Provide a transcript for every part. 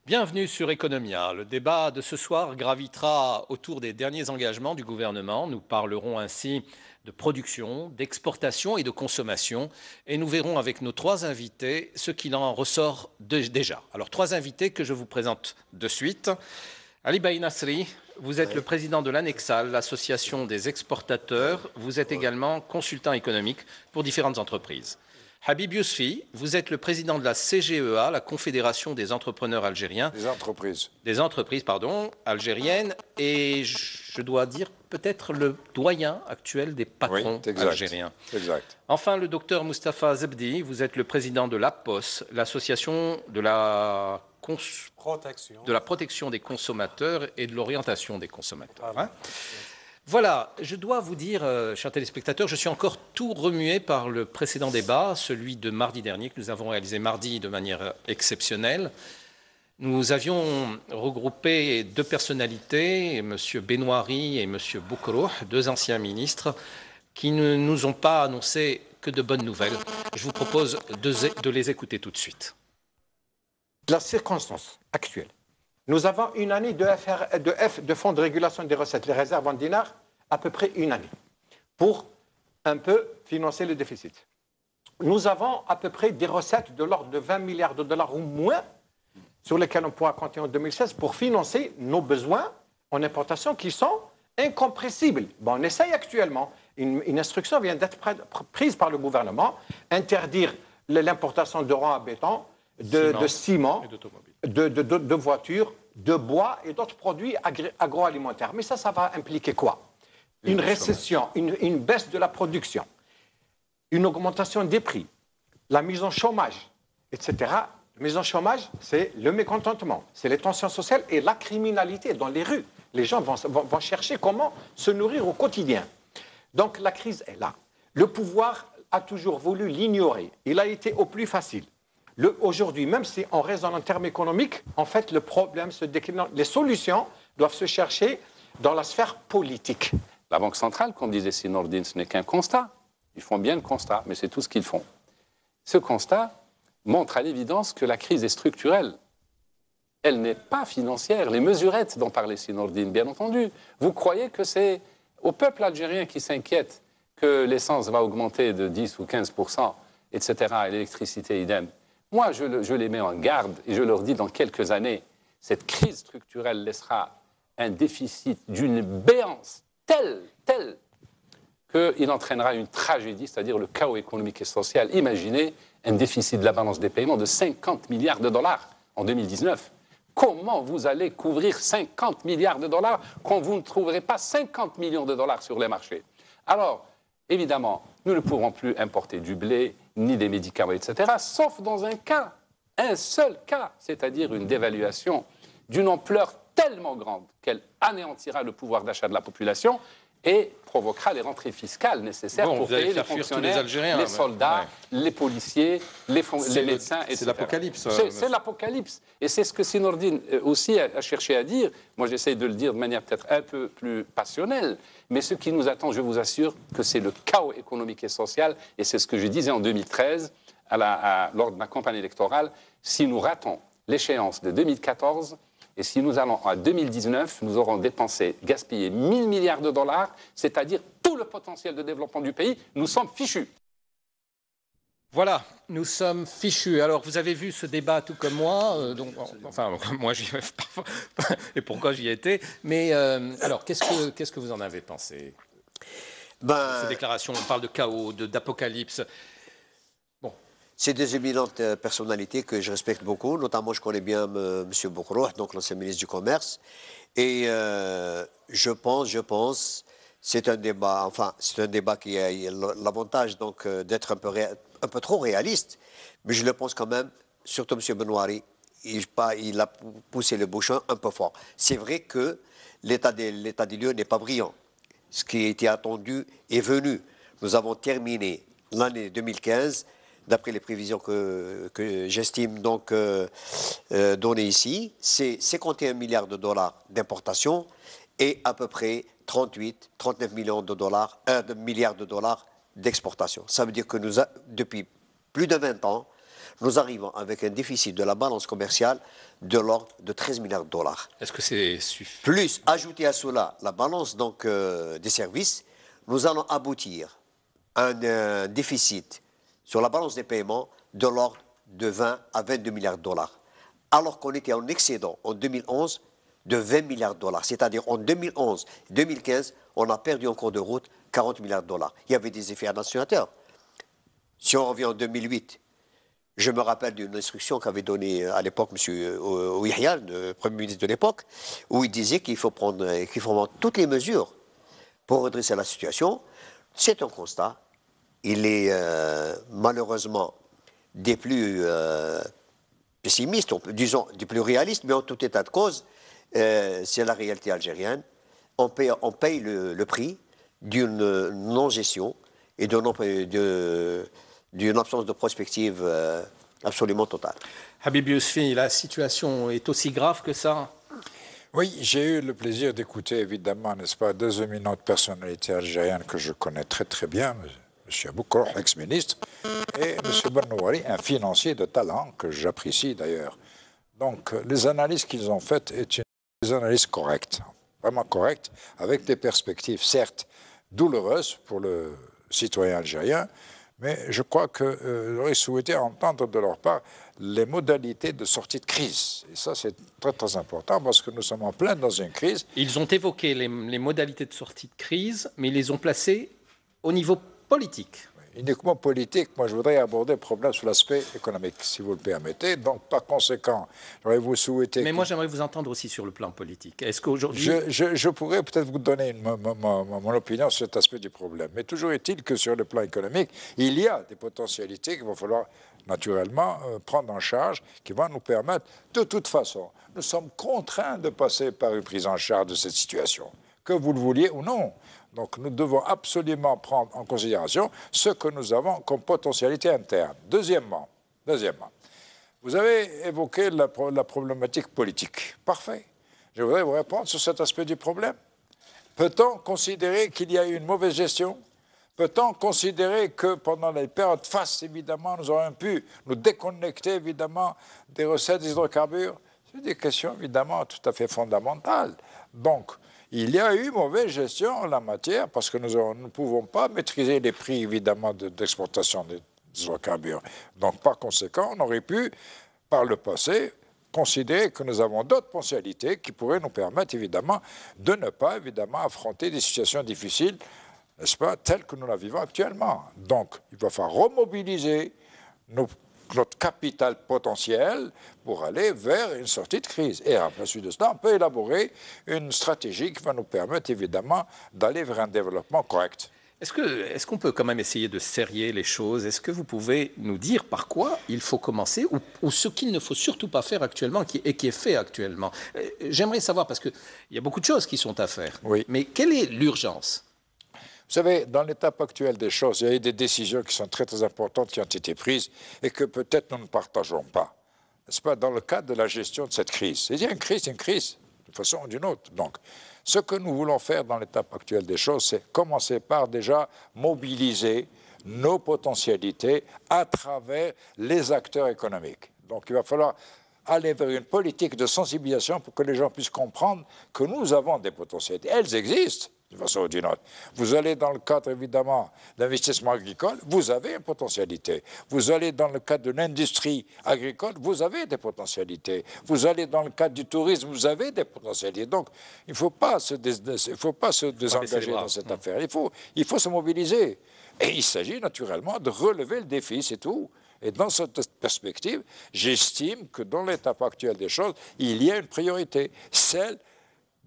Bienvenue sur Economia. Le débat de ce soir gravitera autour des derniers engagements du gouvernement. Nous parlerons ainsi de production, d'exportation et de consommation. Et nous verrons avec nos trois invités ce qu'il en ressort déjà. Alors, trois invités que je vous présente de suite. Ali Baï Nasri, vous êtes le président de l'ANEXAL, l'association des exportateurs. Vous êtes également consultant économique pour différentes entreprises. Habib Yousfi, vous êtes le président de la CGEA, la Confédération des entrepreneurs algériens. Des entreprises, algériennes. Et je dois dire peut-être le doyen actuel des patrons algériens. Exact. Enfin, le docteur Moustapha Zebdi, vous êtes le président de l'APOS, l'association de la protection des consommateurs et de l'orientation des consommateurs. Voilà, je dois vous dire, chers téléspectateurs, je suis encore tout remué par le précédent débat, celui de mardi dernier, que nous avons réalisé mardi de manière exceptionnelle. Nous avions regroupé deux personnalités, M. Benoîri et M. Boukroh, deux anciens ministres, qui ne nous ont pas annoncé que de bonnes nouvelles. Je vous propose de les écouter tout de suite. La circonstance actuelle. Nous avons une année de fonds de régulation des recettes, les réserves en dinars, à peu près une année, pour un peu financer le déficit. Nous avons à peu près des recettes de l'ordre de 20 milliards de dollars ou moins, sur lesquelles on pourra compter en 2016 pour financer nos besoins en importation qui sont incompressibles. Bon, on essaye actuellement. Une instruction vient d'être prise par le gouvernement, interdire l'importation de rang à béton, de ciment, de voitures, de bois et d'autres produits agroalimentaires. Mais ça va impliquer quoi? Une récession, une baisse de la production, une augmentation des prix, la mise en chômage, etc. La mise en chômage, c'est le mécontentement, c'est les tensions sociales et la criminalité dans les rues. Les gens vont chercher comment se nourrir au quotidien. Donc la crise est là. Le pouvoir a toujours voulu l'ignorer. Il a été au plus facile. Aujourd'hui, même si on raisonne en termes économiques, en fait, le problème se décline. Les solutions doivent se chercher dans la sphère politique. La Banque centrale, comme disait Sinordine, ce n'est qu'un constat. Ils font bien le constat, mais c'est tout ce qu'ils font. Ce constat montre à l'évidence que la crise est structurelle. Elle n'est pas financière. Les mesurettes dont parlait Sinordine, bien entendu. Vous croyez que c'est au peuple algérien qui s'inquiète que l'essence va augmenter de 10 ou 15%, etc., et l'électricité idem. Moi, je les mets en garde et je leur dis dans quelques années, cette crise structurelle laissera un déficit d'une béance telle qu'il entraînera une tragédie, c'est-à-dire le chaos économique et social. Imaginez un déficit de la balance des paiements de 50 milliards de dollars en 2019. Comment vous allez couvrir 50 milliards de dollars quand vous ne trouverez pas 50 millions de dollars sur les marchés? Alors, évidemment, nous ne pourrons plus importer du blé, ni des médicaments, etc., sauf dans un seul cas, c'est-à-dire une dévaluation d'une ampleur tellement grande qu'elle anéantira le pouvoir d'achat de la population et provoquera les rentrées fiscales nécessaires pour payer les fonctionnaires, les soldats, les policiers, les médecins, etc. C'est l'apocalypse. C'est l'apocalypse. Et c'est ce que Sinordine aussi a cherché à dire. Moi, j'essaye de le dire de manière peut-être un peu plus passionnelle. Mais ce qui nous attend, je vous assure, que c'est le chaos économique et social. Et c'est ce que je disais en 2013, lors de ma campagne électorale. Si nous ratons l'échéance de 2014... Et si nous allons à 2019, nous aurons gaspillé 1000 milliards de dollars, c'est-à-dire tout le potentiel de développement du pays. Nous sommes fichus. Voilà, nous sommes fichus. Alors, vous avez vu ce débat tout comme moi. Moi, j'y vais pas. Et pourquoi j'y étais. Mais alors, qu'est-ce que vous en avez pensé? Ces déclarations, on parle de chaos, d'apocalypse. C'est des éminentes personnalités que je respecte beaucoup, notamment je connais bien M. Boukroh, donc l'ancien ministre du Commerce. Et je pense, c'est un débat qui a l'avantage donc d'être un peu trop réaliste, mais je le pense quand même, surtout M. Benoîri, il a poussé le bouchon un peu fort. C'est vrai que l'état des lieux n'est pas brillant. Ce qui a été attendu est venu. Nous avons terminé l'année 2015 d'après les prévisions que j'estime donc donner ici, c'est 51 milliards de dollars d'importation et à peu près 39 milliards de dollars d'exportation. Ça veut dire que depuis plus de 20 ans, nous arrivons avec un déficit de la balance commerciale de l'ordre de 13 milliards de dollars. Est-ce que c'est suffisant? Plus, ajouter à cela la balance donc, des services, nous allons aboutir à un déficit sur la balance des paiements de l'ordre de 20 à 22 milliards de dollars. Alors qu'on était en excédent en 2011 de 20 milliards de dollars. C'est-à-dire en 2011-2015, on a perdu en cours de route 40 milliards de dollars. Il y avait des effets annonciateurs. Si on revient en 2008, je me rappelle d'une instruction qu'avait donnée à l'époque M. Ouihia, le Premier ministre de l'époque, où il disait qu'il faut prendre toutes les mesures pour redresser la situation. C'est un constat. Il est malheureusement des plus pessimistes, disons des plus réalistes, mais en tout état de cause, c'est la réalité algérienne. On paye le prix d'une non-gestion et d'une absence de prospective absolument totale. Habib Youssfi, la situation est aussi grave que ça? Oui, j'ai eu le plaisir d'écouter, évidemment, n'est-ce pas, deux éminentes personnalités algériennes que je connais très très bien, M. Aboukroh, ex-ministre, et M. Bernouari, un financier de talent que j'apprécie d'ailleurs. Donc, les analyses qu'ils ont faites sont des analyses correctes, vraiment correctes, avec des perspectives, certes, douloureuses pour le citoyen algérien, mais je crois que j'aurais souhaité entendre de leur part les modalités de sortie de crise. Et ça, c'est très, très important parce que nous sommes en plein dans une crise. Ils ont évoqué les modalités de sortie de crise, mais ils les ont placées au niveau politique. Uniquement politique, moi je voudrais aborder le problème sur l'aspect économique, si vous le permettez. Donc, par conséquent, j'aurais vous souhaité... Mais moi, j'aimerais vous entendre aussi sur le plan politique. Est-ce qu'aujourd'hui... Je pourrais peut-être vous donner mon opinion sur cet aspect du problème. Mais toujours est-il que sur le plan économique, il y a des potentialités qu'il va falloir naturellement prendre en charge, qui vont nous permettre, de toute façon, nous sommes contraints de passer par une prise en charge de cette situation, que vous le vouliez ou non. Donc nous devons absolument prendre en considération ce que nous avons comme potentialité interne. Deuxièmement, vous avez évoqué la problématique politique. Parfait. Je voudrais vous répondre sur cet aspect du problème. Peut-on considérer qu'il y a eu une mauvaise gestion? Peut-on considérer que pendant les périodes fastes, évidemment, nous aurions pu nous déconnecter, évidemment, des recettes des hydrocarbures? C'est des questions, évidemment, tout à fait fondamentales. Donc, il y a eu mauvaise gestion en la matière parce que nous ne pouvons pas maîtriser les prix, évidemment, d'exportation des hydrocarbures. Donc, par conséquent, on aurait pu, par le passé, considérer que nous avons d'autres potentialités qui pourraient nous permettre, évidemment, de ne pas, évidemment, affronter des situations difficiles, n'est-ce pas, telles que nous la vivons actuellement. Donc, il va falloir remobiliser notre capital potentiel pour aller vers une sortie de crise. Et à la suite de cela, on peut élaborer une stratégie qui va nous permettre, évidemment, d'aller vers un développement correct. Est-ce qu'on peut quand même essayer de serrer les choses? Est-ce que vous pouvez nous dire par quoi il faut commencer ou ce qu'il ne faut surtout pas faire actuellement et qui est fait actuellement? J'aimerais savoir, parce qu'il y a beaucoup de choses qui sont à faire. Oui. Mais quelle est l'urgence? Vous savez, dans l'étape actuelle des choses, il y a eu des décisions qui sont très, très importantes qui ont été prises et que peut-être nous ne partageons pas. N'est-ce pas, dans le cadre de la gestion de cette crise. Il y a une crise, d'une façon ou d'une autre. Donc, ce que nous voulons faire dans l'étape actuelle des choses, c'est commencer par déjà mobiliser nos potentialités à travers les acteurs économiques. Donc, il va falloir aller vers une politique de sensibilisation pour que les gens puissent comprendre que nous avons des potentialités. Elles existent. D'une façon ou d'une autre. Vous allez dans le cadre, évidemment, d'investissement agricole, vous avez une potentialité. Vous allez dans le cadre de l'industrie agricole, vous avez des potentialités. Vous allez dans le cadre du tourisme, vous avez des potentialités. Donc, il ne faut pas se désengager dans cette affaire. Il faut se mobiliser. Et il s'agit naturellement de relever le défi, c'est tout. Et dans cette perspective, j'estime que dans l'étape actuelle des choses, il y a une priorité, celle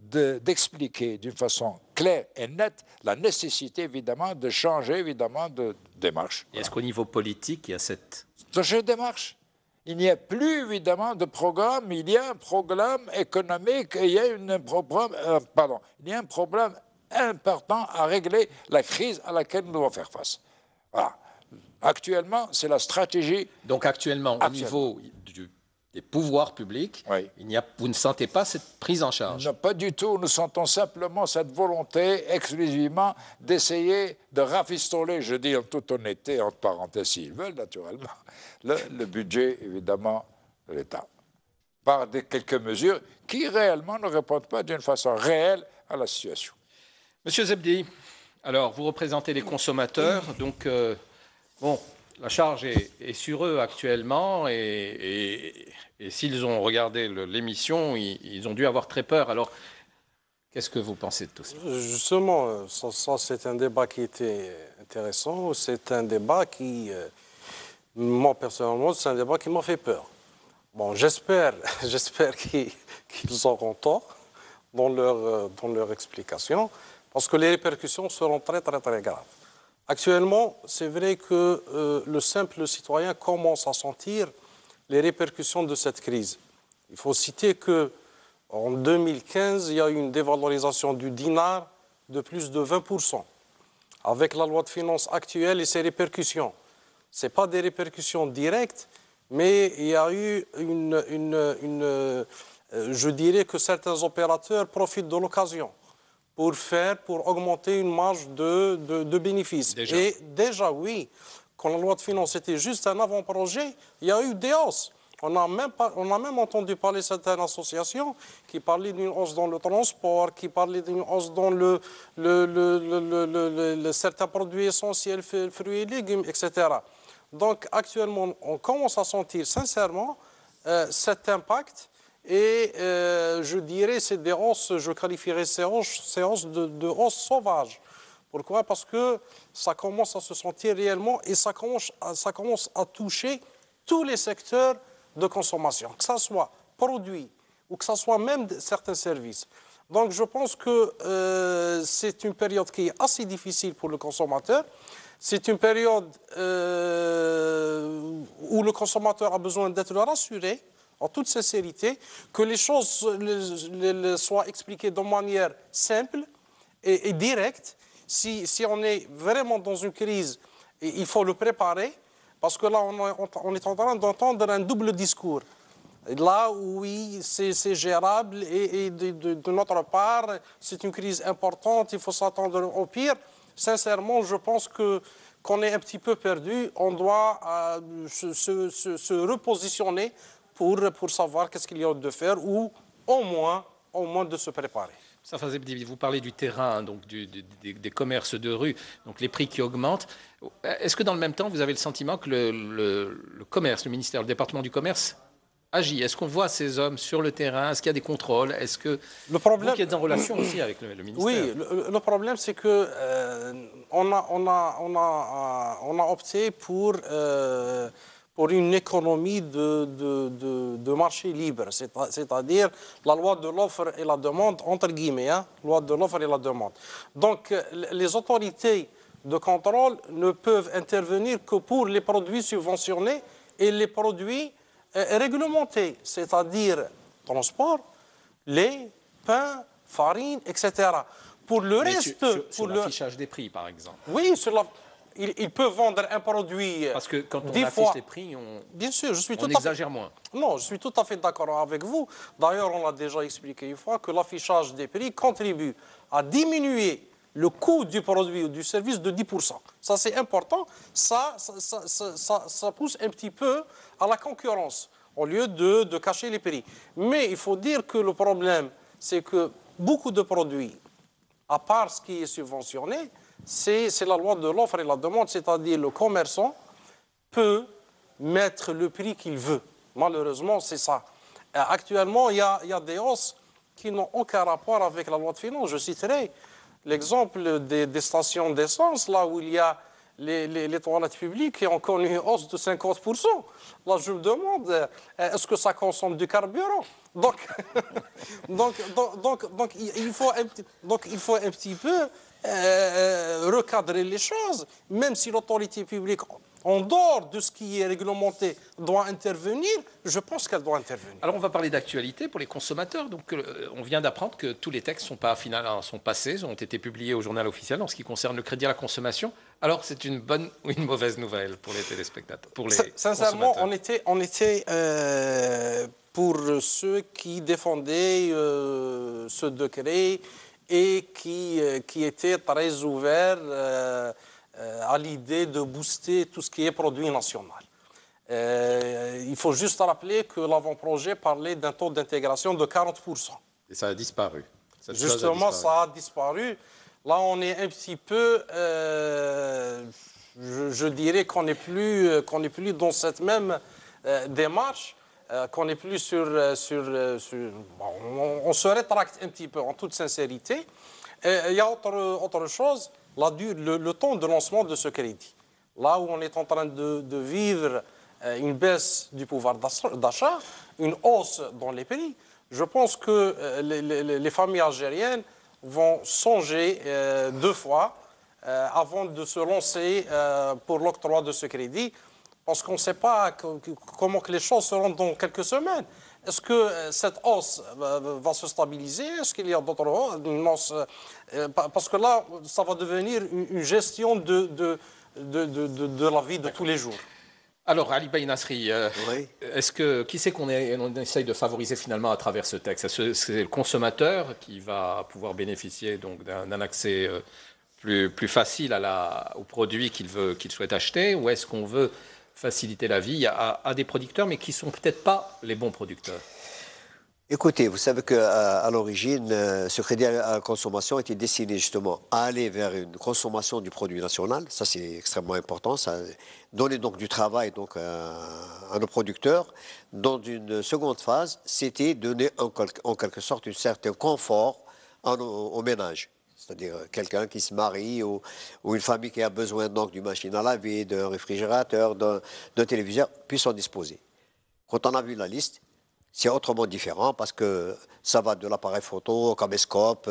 d'expliquer d'une façon claire et nette la nécessité, évidemment, de changer, évidemment, de démarche. Est-ce qu'au niveau politique, il y a cette... Changer de démarche. Il n'y a plus, évidemment, de programme, il y a un programme économique, et il y a un problème important à régler, la crise à laquelle nous devons faire face. Voilà. Actuellement, c'est la stratégie... Donc actuellement, au niveau des pouvoirs publics, oui. Vous ne sentez pas cette prise en charge? Non, pas du tout. Nous sentons simplement cette volonté exclusivement d'essayer de rafistoler, je dis en toute honnêteté, entre parenthèses, s'ils veulent, naturellement, le budget, évidemment, de l'État. par quelques mesures qui réellement ne répondent pas d'une façon réelle à la situation. Monsieur Zebdi, alors vous représentez les consommateurs, donc bon, la charge est sur eux actuellement et s'ils ont regardé l'émission, ils ont dû avoir très peur. Alors, qu'est-ce que vous pensez de tout ça? Justement, ça c'est un débat qui était intéressant. C'est un débat qui, moi personnellement, c'est un débat qui m'a fait peur. Bon, j'espère qu'ils auront tort dans leur explication, parce que les répercussions seront très, très, très graves. Actuellement, c'est vrai que le simple citoyen commence à sentir les répercussions de cette crise. Il faut citer qu'en 2015, il y a eu une dévalorisation du dinar de plus de 20%. Avec la loi de finances actuelle et ses répercussions. Ce n'est pas des répercussions directes, mais il y a eu je dirais que certains opérateurs profitent de l'occasion pour augmenter une marge de bénéfices. Déjà. Et déjà, oui, quand la loi de finances était juste un avant-projet, il y a eu des hausses. On a même entendu parler de certaines associations qui parlaient d'une hausse dans le transport, qui parlaient d'une hausse dans certains produits essentiels, fruits et légumes, etc. Donc actuellement, on commence à sentir sincèrement cet impact. Et je dirais c'est des hausses, je qualifierais ces hausses de hausses sauvages. Pourquoi? Parce que ça commence à se sentir réellement et ça commence à toucher tous les secteurs de consommation, que ce soit produits ou que ce soit même certains services. Donc je pense que c'est une période qui est assez difficile pour le consommateur. C'est une période où le consommateur a besoin d'être rassuré en toute sincérité, que les choses soient expliquées de manière simple et directe. Si on est vraiment dans une crise, il faut le préparer, parce que là, on est en train d'entendre un double discours. Là, oui, c'est gérable, et de notre part, c'est une crise importante, il faut s'attendre au pire. Sincèrement, je pense qu'on est un petit peu perdu. On doit se repositionner pour savoir qu'est-ce qu'il y a de faire ou au moins de se préparer. Moustapha Zebdi, vous parlez du terrain, donc des commerces de rue, donc les prix qui augmentent. Est-ce que dans le même temps, vous avez le sentiment que le commerce, le ministère, le département du commerce agit? Est-ce qu'on voit ces hommes sur le terrain? Est-ce qu'il y a des contrôles? Est-ce que vous qui êtes en relation aussi avec le ministère? Oui, le problème c'est que on a opté pour une économie de marché libre, c'est-à-dire la loi de l'offre et la demande, entre guillemets, loi de l'offre et la demande. Donc, les autorités de contrôle ne peuvent intervenir que pour les produits subventionnés et les produits réglementés, c'est-à-dire transport, lait, pain, farine, etc. Pour le reste... Sur l'affichage des prix, par exemple. Oui, ils peuvent vendre un produit. Parce que quand on affiche les prix, bien sûr, on exagère moins. Non, je suis tout à fait d'accord avec vous. D'ailleurs, on l'a déjà expliqué une fois que l'affichage des prix contribue à diminuer le coût du produit ou du service de 10%. Ça, c'est important. Ça pousse un petit peu à la concurrence au lieu de cacher les prix. Mais il faut dire que le problème, c'est que beaucoup de produits, à part ce qui est subventionné, c'est la loi de l'offre et la demande, c'est-à-dire le commerçant peut mettre le prix qu'il veut. Malheureusement, c'est ça. Actuellement, il y a des hausses qui n'ont aucun rapport avec la loi de finances. Je citerai l'exemple des stations d'essence, là où il y a les toilettes publiques qui ont connu une hausse de 50%. Là, je me demande, est-ce que ça consomme du carburant? Donc, il faut un petit peu recadrer les choses, même si l'autorité publique, en dehors de ce qui est réglementé, doit intervenir, je pense qu'elle doit intervenir. Alors on va parler d'actualité pour les consommateurs. Donc on vient d'apprendre que tous les textes sont passés, ont été publiés au journal officiel en ce qui concerne le crédit à la consommation. Alors c'est une bonne ou une mauvaise nouvelle pour les téléspectateurs, pour les sincèrement, consommateurs. on était pour ceux qui défendaient ce décret et qui étaient très ouverts à l'idée de booster tout ce qui est produit national. Il faut juste rappeler que l'avant-projet parlait d'un taux d'intégration de 40%. Et ça a disparu. Justement, ça a disparu. Là, on est un petit peu, je dirais qu'on n'est plus dans cette même démarche, qu'on n'est plus on se rétracte un petit peu, en toute sincérité. Et il y a autre chose, le temps de lancement de ce crédit. Là où on est en train de vivre une baisse du pouvoir d'achat, une hausse dans les prix, je pense que les familles algériennes vont songer 2 fois avant de se lancer pour l'octroi de ce crédit, parce qu'on ne sait pas comment que les choses seront dans quelques semaines. Est-ce que cette hausse va se stabiliser? Est-ce qu'il y a d'autres hausses? Parce que là, ça va devenir une gestion de la vie de tous les jours. Alors, Ali Bey Nasri, Oui. qui c'est qu'on essaye de favoriser finalement à travers ce texte? Est-ce que c'est le consommateur qui va pouvoir bénéficier donc d'un accès plus facile aux produits qu'il souhaite acheter, ou est-ce qu'on veut faciliter la vie à des producteurs, mais qui ne sont peut-être pas les bons producteurs? Écoutez, vous savez qu'à l'origine, ce crédit à la consommation était destiné justement à aller vers une consommation du produit national. Ça, c'est extrêmement important. Ça donnait donc du travail donc, à nos producteurs. Dans une seconde phase, c'était donner en quelque sorte un certain confort aux ménages. C'est-à-dire quelqu'un qui se marie ou une famille qui a besoin donc d'une machine à laver, d'un réfrigérateur, d'un téléviseur, puisse en disposer. Quand on a vu la liste, c'est autrement différent parce que ça va de l'appareil photo au caméscope,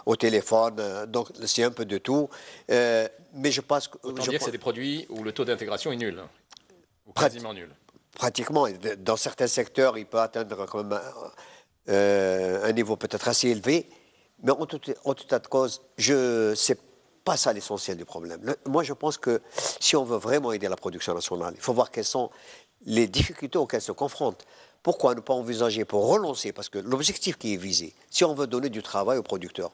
au téléphone, donc c'est un peu de tout. Mais je pense que... Autant dire que c'est des produits où le taux d'intégration est nul, ou quasiment nul. Pratiquement. Dans certains secteurs, il peut atteindre quand même un niveau peut-être assez élevé. Mais en tout état de cause, c'est pas ça l'essentiel du problème. Moi, je pense que si on veut vraiment aider la production nationale, il faut voir quelles sont les difficultés auxquelles se confrontent. Pourquoi ne pas envisager pour relancer? Parce que l'objectif qui est visé, si on veut donner du travail aux producteurs,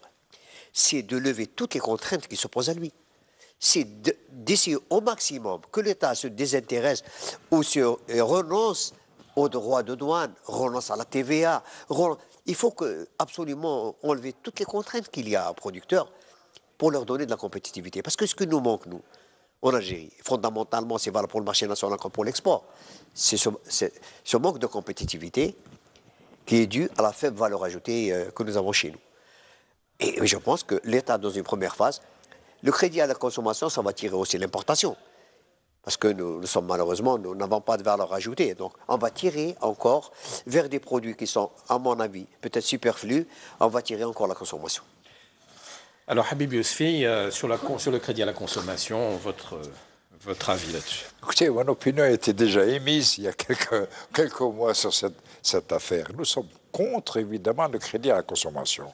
c'est de lever toutes les contraintes qui s'opposent à lui. C'est d'essayer au maximum que l'État se désintéresse ou renonce aux droits de douane, renonce à la TVA. Il faut absolument enlever toutes les contraintes qu'il y a aux producteurs pour leur donner de la compétitivité. Parce que ce que nous manque, nous, en Algérie, fondamentalement, c'est valable pour le marché national comme pour l'export, c'est ce manque de compétitivité qui est dû à la faible valeur ajoutée que nous avons chez nous. Et je pense que l'État, dans une première phase, le crédit à la consommation, ça va tirer aussi l'importation. Parce que nous sommes malheureusement, nous n'avons pas de valeur ajoutée. Donc on va tirer encore vers des produits qui sont, à mon avis, peut-être superflus, on va tirer encore la consommation. Alors Habib Yousfi, sur le crédit à la consommation, votre avis là-dessus? Écoutez, mon opinion a été déjà émise il y a quelques mois sur cette affaire. Nous sommes contre, évidemment, le crédit à la consommation,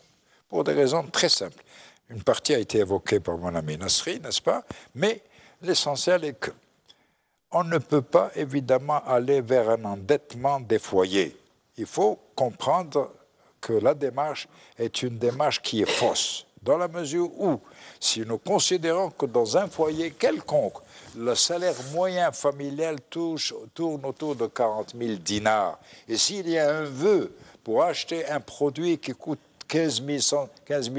pour des raisons très simples. Une partie a été évoquée par mon ami Nasri, n'est-ce pas? Mais l'essentiel est que on ne peut pas, évidemment, aller vers un endettement des foyers. Il faut comprendre que la démarche est une démarche qui est fausse, dans la mesure où, si nous considérons que dans un foyer quelconque, le salaire moyen familial tourne autour de 40 000 dinars, et s'il y a un vœu pour acheter un produit qui coûte 15 000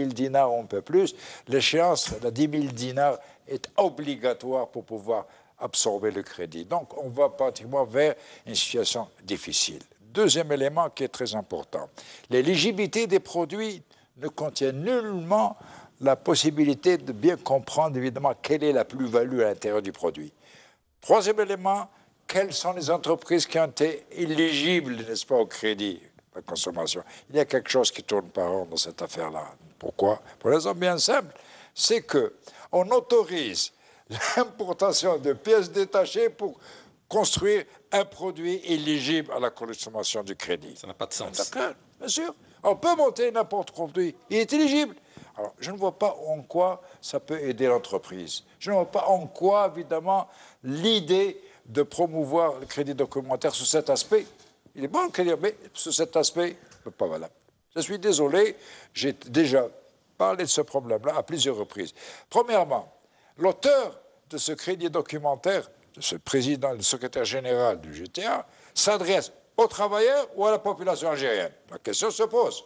dinars ou un peu plus, l'échéance de 10 000 dinars est obligatoire pour pouvoir absorber le crédit. Donc, on va pratiquement vers une situation difficile. Deuxième élément qui est très important, l'éligibilité des produits ne contient nullement la possibilité de bien comprendre, évidemment, quelle est la plus-value à l'intérieur du produit. Troisième élément, quelles sont les entreprises qui ont été éligibles, n'est-ce pas, au crédit à consommation. Il y a quelque chose qui tourne par rond dans cette affaire-là. Pourquoi? Pour une raison bien simple, c'est qu'on autorise l'importation de pièces détachées pour construire un produit éligible à la consommation du crédit. Ça n'a pas de sens. D'accord, bien sûr. On peut monter n'importe quel produit. Il est éligible. Alors, je ne vois pas en quoi ça peut aider l'entreprise. Je ne vois pas en quoi, évidemment, l'idée de promouvoir le crédit documentaire sous cet aspect, il est bon le crédit, mais sous cet aspect, ce n'est pas valable. Je suis désolé, j'ai déjà parlé de ce problème-là à plusieurs reprises. Premièrement, l'auteur de ce crédit documentaire, ce président, le secrétaire général du GTA, s'adresse aux travailleurs ou à la population algérienne? La question se pose.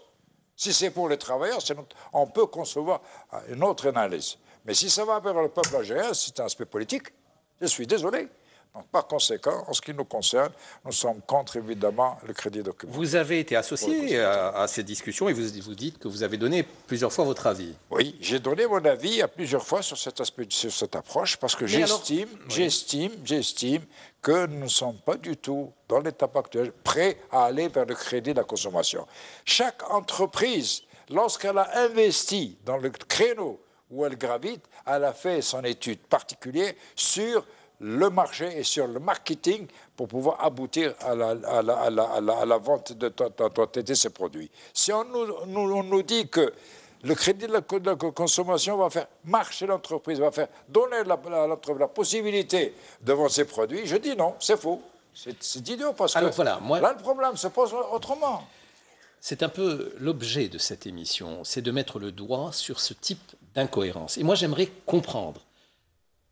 Si c'est pour les travailleurs, on peut concevoir une autre analyse. Mais si ça va vers le peuple algérien, c'est un aspect politique. Je suis désolé. Donc, par conséquent, en ce qui nous concerne, nous sommes contre, évidemment, le crédit documentaire. Vous avez été associé à ces discussions et vous dites que vous avez donné plusieurs fois votre avis. Oui, j'ai donné mon avis à plusieurs fois sur cet aspect, sur cette approche, parce que j'estime que nous ne sommes pas du tout, dans l'étape actuelle, prêts à aller vers le crédit de la consommation. Chaque entreprise, lorsqu'elle a investi dans le créneau où elle gravite, elle a fait son étude particulière sur le marché et sur le marketing pour pouvoir aboutir à la vente de ces produits. Si on nous dit que le crédit de la consommation va faire marcher l'entreprise, va faire donner à l'entreprise la possibilité de vendre ses produits, je dis non, c'est faux. C'est idiot parce que voilà, là, le problème se pose autrement. C'est un peu l'objet de cette émission, c'est de mettre le doigt sur ce type d'incohérence. Et moi, j'aimerais comprendre.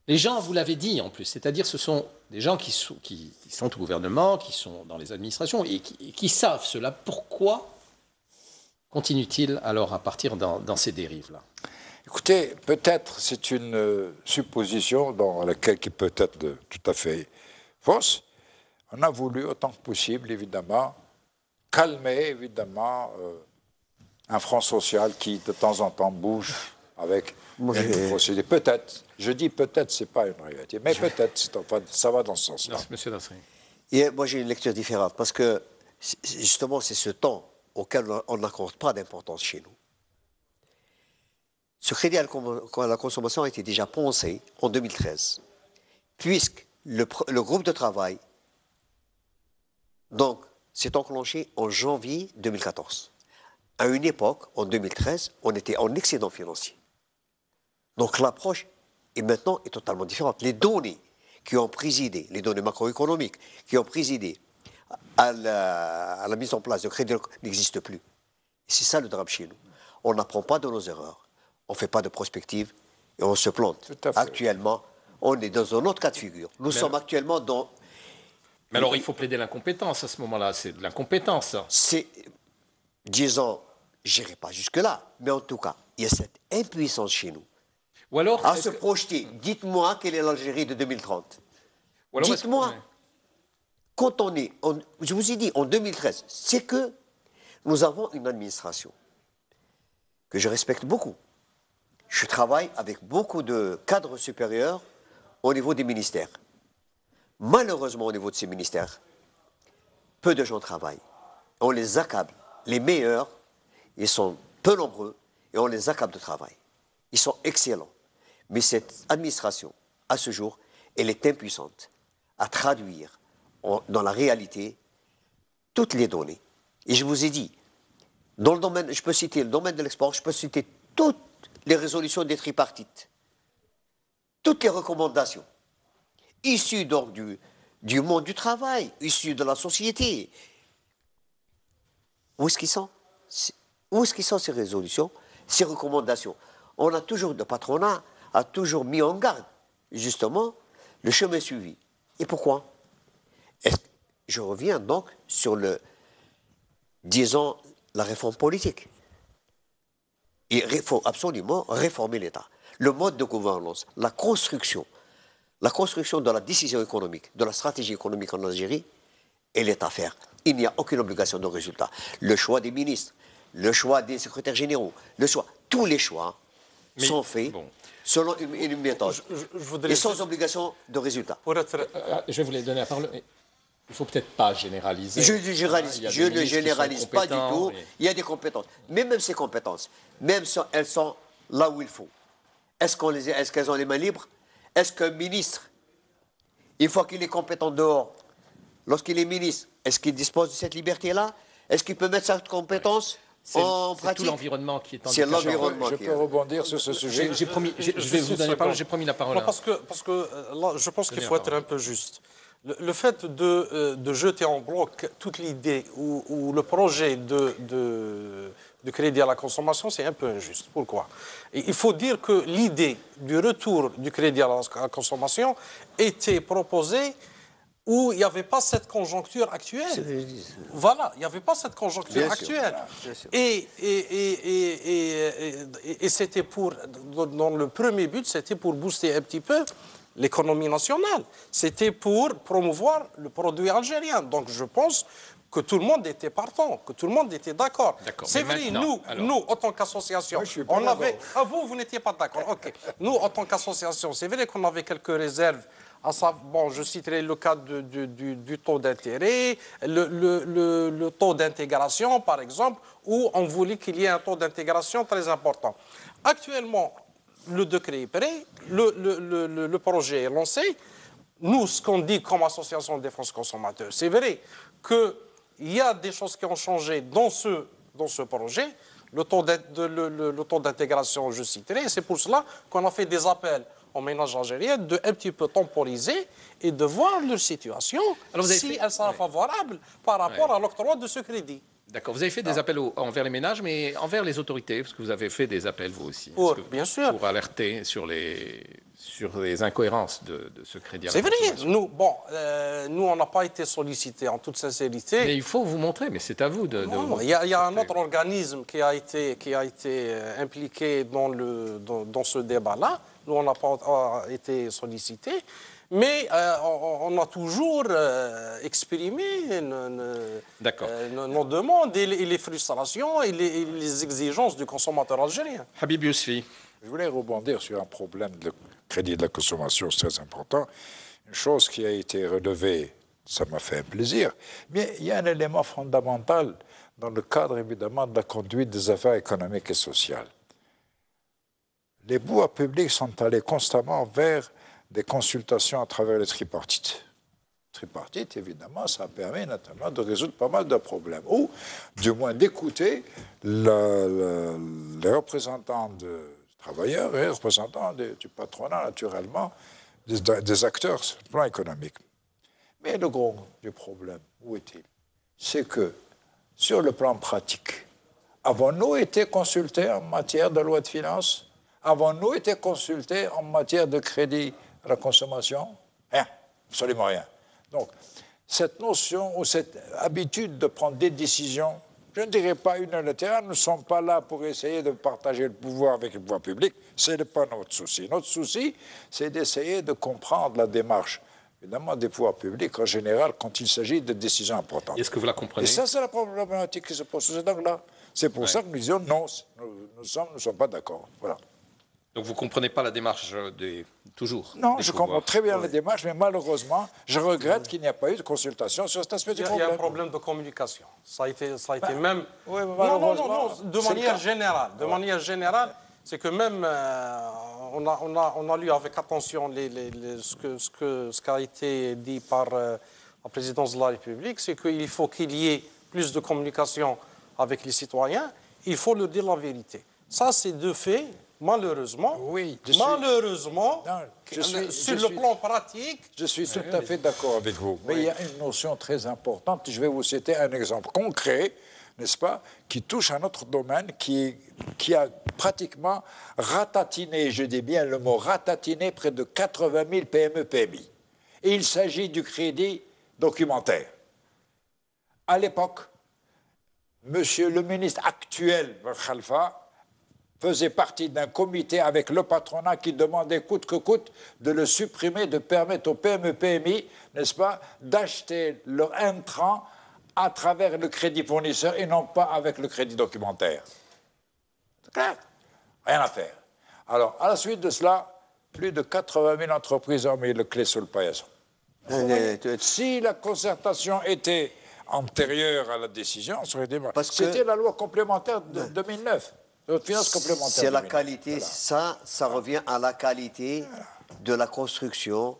Les gens, vous l'avez dit en plus, c'est-à-dire ce sont des gens qui sont au gouvernement, qui sont dans les administrations et qui savent cela. Pourquoi continue-t-il alors à partir dans ces dérives-là? Écoutez, peut-être c'est une supposition dans laquelle qui peut être tout à fait fausse. On a voulu autant que possible, évidemment, calmer, évidemment, un front social qui, de temps en temps, bouge avec une procédé. Peut-être, je dis peut-être, ce n'est pas une réalité, mais peut-être, ça va dans ce sens-là. Monsieur Nasri. Et moi, j'ai une lecture différente, parce que, justement, c'est ce temps auquel on n'accorde pas d'importance chez nous. Ce crédit à la consommation a été déjà pensé en 2013, puisque le groupe de travail donc s'est enclenché en janvier 2014. À une époque, en 2013, on était en excédent financier. Donc l'approche maintenant est totalement différente. Les données qui ont présidé, les données macroéconomiques qui ont présidé à la mise en place de crédit n'existent plus. C'est ça le drame chez nous. On n'apprend pas de nos erreurs, on ne fait pas de prospective et on se plante. Actuellement, on est dans un autre cas de figure. Nous sommes actuellement dans... Mais alors il faut plaider l'incompétence à ce moment-là, c'est de l'incompétence. C'est, disons, je n'irai pas jusque-là, mais en tout cas, il y a cette impuissance chez nous. Ou alors, à se projeter. Dites-moi quelle est l'Algérie de 2030. Dites-moi. Quand on est, je vous ai dit, en 2013, c'est que nous avons une administration que je respecte beaucoup. Je travaille avec beaucoup de cadres supérieurs au niveau des ministères. Malheureusement, au niveau de ces ministères, peu de gens travaillent. On les accable. Les meilleurs, ils sont peu nombreux et on les accable de travail. Ils sont excellents. Mais cette administration, à ce jour, elle est impuissante à traduire dans la réalité toutes les données. Et je vous ai dit, dans le domaine, je peux citer le domaine de l'export, je peux citer toutes les résolutions des tripartites, toutes les recommandations, issues donc du monde du travail, issues de la société. Où est-ce qu'ils sont? Où est-ce qu'ils sont ces résolutions, ces recommandations? On a toujours, le patronat a toujours mis en garde, justement, le chemin suivi. Et pourquoi? Je reviens donc sur disons, la réforme politique. Il faut absolument réformer l'État. Le mode de gouvernance, la construction de la décision économique, de la stratégie économique en Algérie, elle est à faire. Il n'y a aucune obligation de résultat. Le choix des ministres, le choix des secrétaires généraux, tous les choix sont faits selon une méthode et sans obligation de résultat. Je vais vous les donner la parole. Il ne faut peut-être pas généraliser. Je ne généralise pas du tout. Il y a des compétences. Mais même ces compétences, même si elles sont là où il faut, est-ce qu'elles ont les mains libres? Est-ce qu'un ministre, une fois qu'il est compétent dehors, lorsqu'il est ministre, est-ce qu'il dispose de cette liberté-là? Est-ce qu'il peut mettre sa compétence en pratique? C'est tout l'environnement qui est en C'est l'environnement. Je peux rebondir sur ce sujet. Je vais vous donner la parole. J'ai promis la parole. Non, parce que là, je pense qu'il faut être un peu juste. Le fait de jeter en bloc toute l'idée ou le projet de du crédit à la consommation, c'est un peu injuste. Pourquoi? Et il faut dire que l'idée du retour du crédit à la consommation était proposée où il n'y avait pas cette conjoncture actuelle. Voilà, il n'y avait pas cette conjoncture actuelle. Et c'était pour, dans le premier but, c'était pour booster un petit peu l'économie nationale. C'était pour promouvoir le produit algérien. Donc je pense que tout le monde était partant, que tout le monde était d'accord. C'est vrai, nous, en tant qu'association, on avait... Ah, vous n'étiez pas d'accord, ok. Nous, en tant qu'association, c'est vrai qu'on avait quelques réserves. Bon, je citerai le cas du taux d'intérêt, le taux d'intégration, par exemple, où on voulait qu'il y ait un taux d'intégration très important. Actuellement, le décret est prêt, le projet est lancé. Nous, ce qu'on dit comme association de défense consommateur, c'est vrai qu'il y a des choses qui ont changé dans ce projet. Le taux d'intégration, je citerai. C'est pour cela qu'on a fait des appels aux ménages algériens de un petit peu temporiser et de voir leur situation, si elle sera favorable par rapport à l'octroi de ce crédit. D'accord. Vous avez fait des appels envers les ménages, mais envers les autorités, parce que vous avez fait des appels, vous aussi. Bien sûr. Pour alerter sur les incohérences de ce crédit à la consommation. consommation. C'est vrai. Nous, on n'a pas été sollicités, en toute sincérité. Mais il faut vous montrer, mais c'est à vous de... Il y a un autre organisme qui a été impliqué dans ce débat-là. Nous, on n'a pas été sollicités. Mais on a toujours exprimé nos demandes et les frustrations et les exigences du consommateur algérien. Habib Yousfi. Je voulais rebondir sur un problème de crédit de la consommation, c'est très important. Une chose qui a été relevée, ça m'a fait plaisir, mais il y a un élément fondamental dans le cadre, évidemment, de la conduite des affaires économiques et sociales. Les pouvoirs publics sont allés constamment vers des consultations à travers les tripartites. Tripartite, évidemment, ça permet notamment de résoudre pas mal de problèmes, ou du moins d'écouter les représentants des travailleurs et les représentants du patronat, naturellement, des acteurs sur le plan économique. Mais le gros du problème, où est-il? C'est que, sur le plan pratique, avons-nous été consultés en matière de loi de finances? Avons-nous été consultés en matière de crédit à la consommation? Rien, absolument rien. Donc, cette notion ou cette habitude de prendre des décisions, je ne dirais pas unilatérales, nous ne sommes pas là pour essayer de partager le pouvoir avec le pouvoir public, ce n'est pas notre souci. Notre souci, c'est d'essayer de comprendre la démarche, évidemment, des pouvoirs publics en général quand il s'agit de décisions importantes. Est-ce que vous la comprenez? Et ça, c'est la problématique qui se pose sous cet angle-là. C'est pour ça que nous disons non, nous ne sommes pas d'accord. Voilà. Donc vous ne comprenez pas la démarche toujours? Non, je comprends très bien la démarche, mais malheureusement, je regrette qu'il n'y a pas eu de consultation sur cet aspect du problème. Il y a un problème de communication. Ça a été même... Oui, non, de manière générale. De manière générale, c'est que même on a lu avec attention ce qui a été dit par la présidence de la République, c'est qu'il faut qu'il y ait plus de communication avec les citoyens. Il faut leur dire la vérité. Ça, c'est deux faits. Malheureusement, sur le plan pratique... Je suis tout à fait d'accord avec vous. Mais il y a une notion très importante. Je vais vous citer un exemple concret, n'est-ce pas, qui touche à notre domaine, qui a pratiquement ratatiné, je dis bien le mot ratatiné, près de 80 000 PME-PMI. Et il s'agit du crédit documentaire. À l'époque, monsieur le ministre actuel, Khalfa, faisait partie d'un comité avec le patronat qui demandait coûte que coûte de le supprimer, de permettre aux PME-PMI, n'est-ce pas, d'acheter leur intrant à travers le crédit fournisseur et non pas avec le crédit documentaire. C'est clair? Rien à faire. Alors, à la suite de cela, plus de 80 000 entreprises ont mis le clé sur le paillasson. Si la concertation était antérieure à la décision, on serait démarré. C'était la loi complémentaire de 2009. C'est la qualité, voilà. Ça revient à la qualité de la construction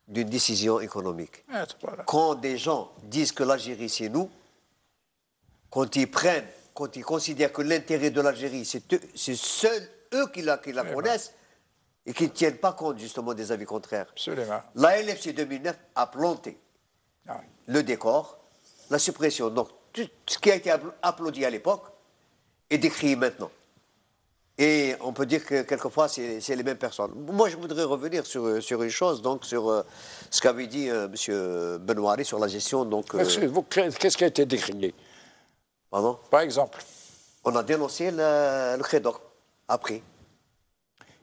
d'une décision économique. Voilà. Quand des gens disent que l'Algérie, c'est nous, quand ils considèrent que l'intérêt de l'Algérie, c'est seuls eux qui la connaissent et qui ne tiennent pas compte justement des avis contraires. Absolument. La LFC 2009 a planté le décor, la suppression, donc tout ce qui a été applaudi à l'époque, est décrié maintenant. Et on peut dire que quelquefois, c'est les mêmes personnes. Moi, je voudrais revenir sur une chose, donc sur ce qu'avait dit M. Benouari sur la gestion. Qu'est-ce qui a été décrié? Pardon? Par exemple? On a dénoncé le Crédoc, après.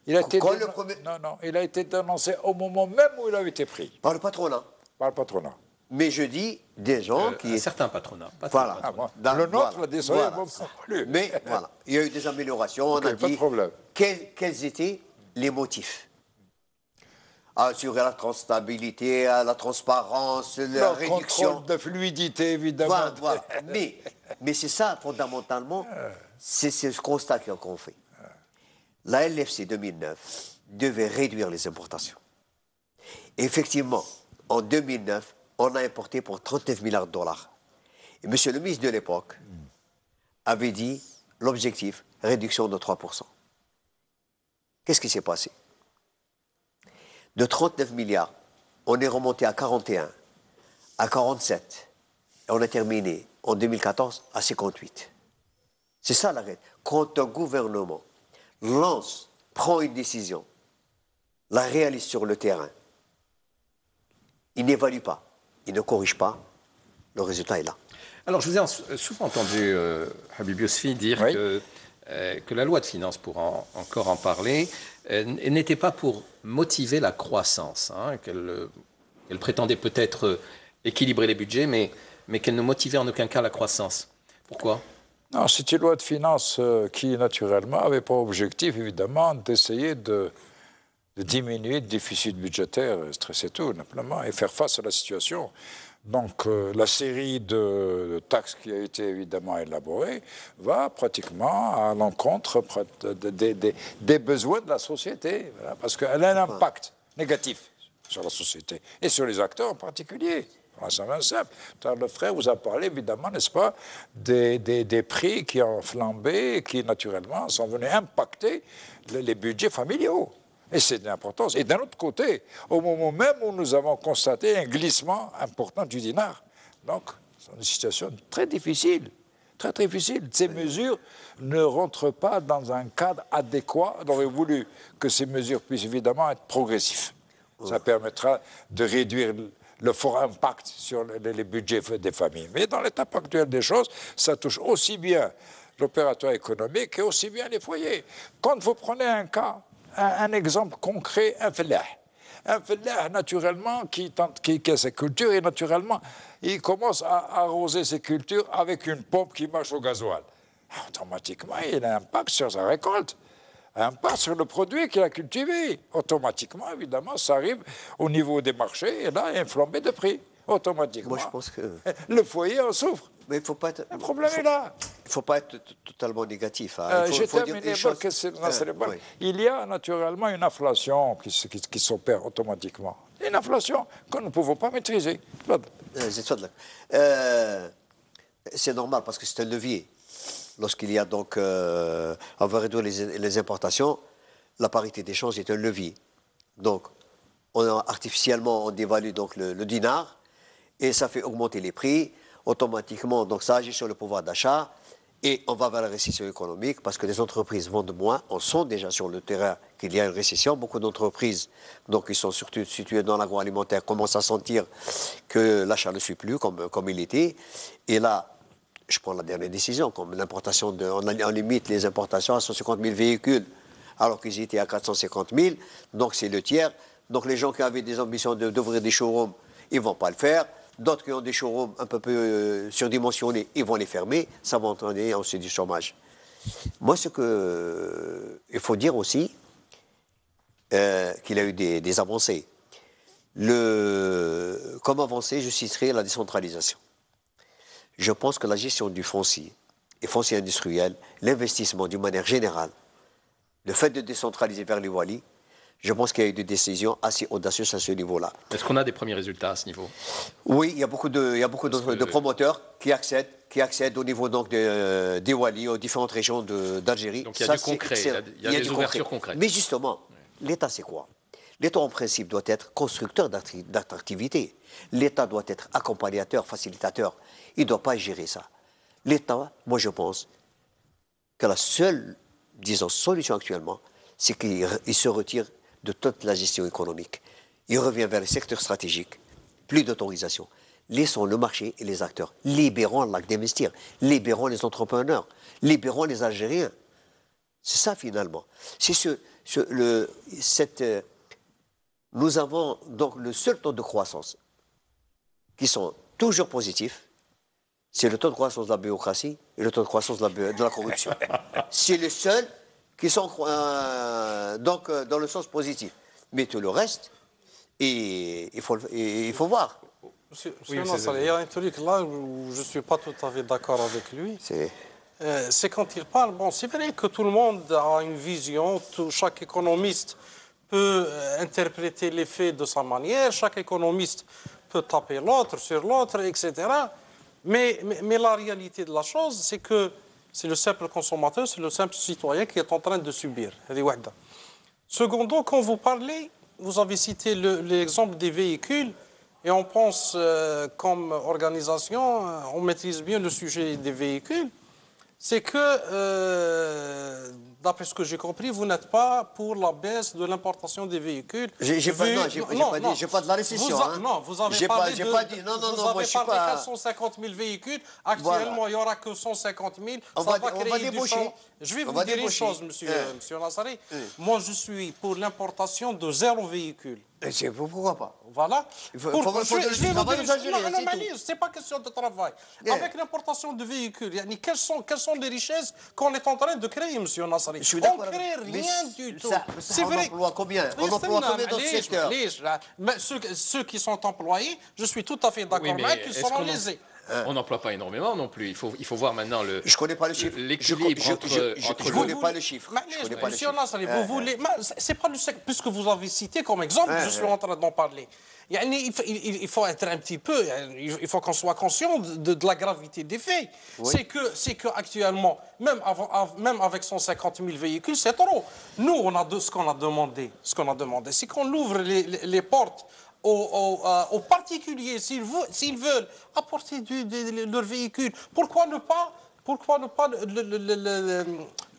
Il a été dénoncé au moment même où il a été pris. Par le patronat. Par le patronat. Mais je dis des gens qui... Certains patronats. Voilà. Le nôtre l'a désolé, non plus. Mais voilà, il y a eu des améliorations. On a dit pas de problème. Quels étaient les motifs. Assurer la constabilité, la transparence, la réduction. Contrôle de fluidité, évidemment. Voilà. Mais c'est ça, fondamentalement, c'est ce constat qu'on fait. La LFC 2009 devait réduire les importations. Effectivement, en 2009, on a importé pour 39 milliards de dollars. Et monsieur le ministre de l'époque avait dit l'objectif, réduction de 3%. Qu'est-ce qui s'est passé? De 39 milliards, on est remonté à 41, à 47. Et on a terminé en 2014 à 58. C'est ça la règle. Quand un gouvernement prend une décision, la réalise sur le terrain, il n'évalue pas, il ne corrige pas, le résultat est là. Alors, je vous ai souvent entendu, Habib Youssfi, dire que la loi de finances, pour encore en parler, n'était pas pour motiver la croissance, qu'elle prétendait peut-être équilibrer les budgets, mais qu'elle ne motivait en aucun cas la croissance. Pourquoi ? Non, c'est une loi de finances qui, naturellement, avait pour objectif, évidemment, d'essayer de diminuer le déficit budgétaire, c'est tout, simplement, et faire face à la situation. Donc, la série de taxes qui a été évidemment élaborée va pratiquement à l'encontre des besoins de la société, voilà, parce qu'elle a un impact négatif sur la société et sur les acteurs en particulier. C'est simple. Le frère vous a parlé, évidemment, n'est-ce pas, des prix qui ont flambé et qui, naturellement, sont venus impacter les budgets familiaux. Et c'est d'importance. Et d'un autre côté, au moment même où nous avons constaté un glissement important du dinar. Donc, c'est une situation très difficile. Très difficile. Ces mesures ne rentrent pas dans un cadre adéquat. On aurait voulu que ces mesures puissent évidemment être progressives. Ça permettra de réduire le fort impact sur les budgets des familles. Mais dans l'étape actuelle des choses, ça touche aussi bien l'opérateur économique que aussi bien les foyers. Quand vous prenez un exemple concret, un fellah. Un fellah, naturellement, qui a ses cultures, et naturellement, il commence à arroser ses cultures avec une pompe qui marche au gasoil. Automatiquement, il a un impact sur sa récolte, un impact sur le produit qu'il a cultivé. Automatiquement, évidemment, ça arrive au niveau des marchés, et là, il y a une flambée de prix. Automatiquement. Moi, je pense que... Le foyer en souffre. Mais il faut pas être... Le problème est là. Il ne faut pas être totalement négatif. J'ai terminé votre question. Oui. Il y a naturellement une inflation qui s'opère automatiquement. Une inflation que nous ne pouvons pas maîtriser. C'est normal parce que c'est un levier. Lorsqu'il y a donc... on va réduire les importations, la parité d'échange est un levier. Donc, artificiellement, on dévalue donc le dinar et ça fait augmenter les prix. Automatiquement, donc ça agit sur le pouvoir d'achat et on va vers la récession économique parce que les entreprises vendent moins. On sent déjà sur le terrain qu'il y a une récession. Beaucoup d'entreprises, donc qui sont surtout situées dans l'agroalimentaire, commencent à sentir que l'achat ne suit plus comme il était. Et là, je prends la dernière décision, comme l'importation on limite les importations à 150 000 véhicules alors qu'ils étaient à 450 000. Donc c'est le tiers. Donc les gens qui avaient des ambitions d'ouvrir des showrooms, ils ne vont pas le faire. D'autres qui ont des showrooms un peu surdimensionnés, ils vont les fermer. Ça va entraîner aussi du chômage. Moi, il faut dire aussi qu'il y a eu des avancées. Comme avancée, je citerai la décentralisation. Je pense que la gestion du foncier, et foncier industriel, l'investissement d'une manière générale, le fait de décentraliser vers les Wali, je pense qu'il y a eu des décisions assez audacieuses à ce niveau-là. Est-ce qu'on a des premiers résultats à ce niveau? Oui, il y a beaucoup de promoteurs qui accèdent au niveau donc des Wali, aux différentes régions d'Algérie. Donc il y a du concret, il y a des ouvertures concrètes. Mais justement, l'État c'est quoi? L'État en principe doit être constructeur d'attractivité. L'État doit être accompagnateur, facilitateur. Il ne doit pas gérer ça. L'État, moi je pense, que la seule, disons, solution actuellement, c'est qu'il se retire de toute la gestion économique. Il revient vers les secteurs stratégiques, plus d'autorisation. Laissons le marché et les acteurs. Libérons l'acte d'investir. Libérons les entrepreneurs. Libérons les Algériens. C'est ça, finalement. C'est nous avons donc le seul taux de croissance qui sont toujours positifs, c'est le taux de croissance de la bureaucratie et le taux de croissance de la corruption. C'est les seuls qui sont donc dans le sens positif. Mais tout le reste, il faut voir. Monsieur Nassali, il y a un truc là où je ne suis pas tout à fait d'accord avec lui. C'est quand il parle, bon, c'est vrai que tout le monde a une vision, chaque économiste peut interpréter les faits de sa manière, chaque économiste peut taper l'autre sur l'autre, etc. Mais la réalité de la chose, c'est que c'est le simple consommateur, c'est le simple citoyen qui est en train de subir. Secondo, quand vous parlez, vous avez cité l'exemple des véhicules, et on pense, comme organisation, on maîtrise bien le sujet des véhicules, c'est que, d'après ce que j'ai compris, vous n'êtes pas pour la baisse de l'importation des véhicules. J'ai pas de la récession. Non, vous avez parlé de 450 000 véhicules. Actuellement, voilà. Il n'y aura que 150 000. On va débaucher. Je vais vous dire une chose, monsieur Nassali. Moi, je suis pour l'importation de 0 véhicule. Pourquoi pas? Voilà. Il faut donner du travail aux Algériens, c'est pas question de travail. Avec l'importation de véhicules, quelles sont les richesses qu'on est en train de créer, monsieur Nassali? On ne crée rien du tout. C'est vrai. On emploie combien? On emploie combien dans le secteur? Ceux qui sont employés, je suis tout à fait d'accord avec eux, ils seront lésés. On n'emploie pas énormément non plus. Il faut voir maintenant le. Je ne connais pas le chiffre. L'équilibre Je ne connais pas le chiffre. Monsieur Nassali, vous voulez. C'est pas le secteur. Puisque vous avez cité comme exemple, je suis en train d'en parler. Il faut être un petit peu. Il faut qu'on soit conscient de la gravité des faits. Oui. C'est que actuellement, même avec 150 000 véhicules, c'est trop. Nous, ce qu'on a demandé, c'est qu'on ouvre les portes aux particuliers, s'ils veulent apporter leur véhicule, pourquoi ne pas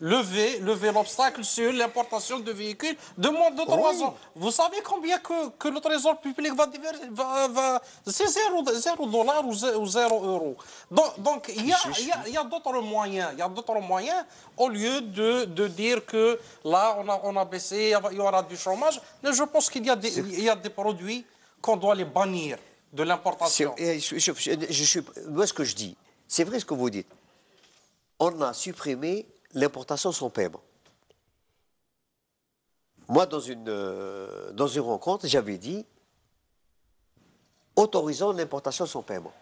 lever l'obstacle sur l'importation de véhicules de moins de 3 ans. Vous savez combien que le Trésor public va c'est 0 $ ou 0 €. Donc il y a d'autres moyens, au lieu de dire que là on a baissé, il y aura du chômage. Mais je pense qu'il y a des produits qu'on doit les bannir de l'importation. Moi, ce que je dis, c'est vrai ce que vous dites. On a supprimé l'importation sans paiement. Moi, dans une rencontre, j'avais dit autorisons l'importation sans paiement.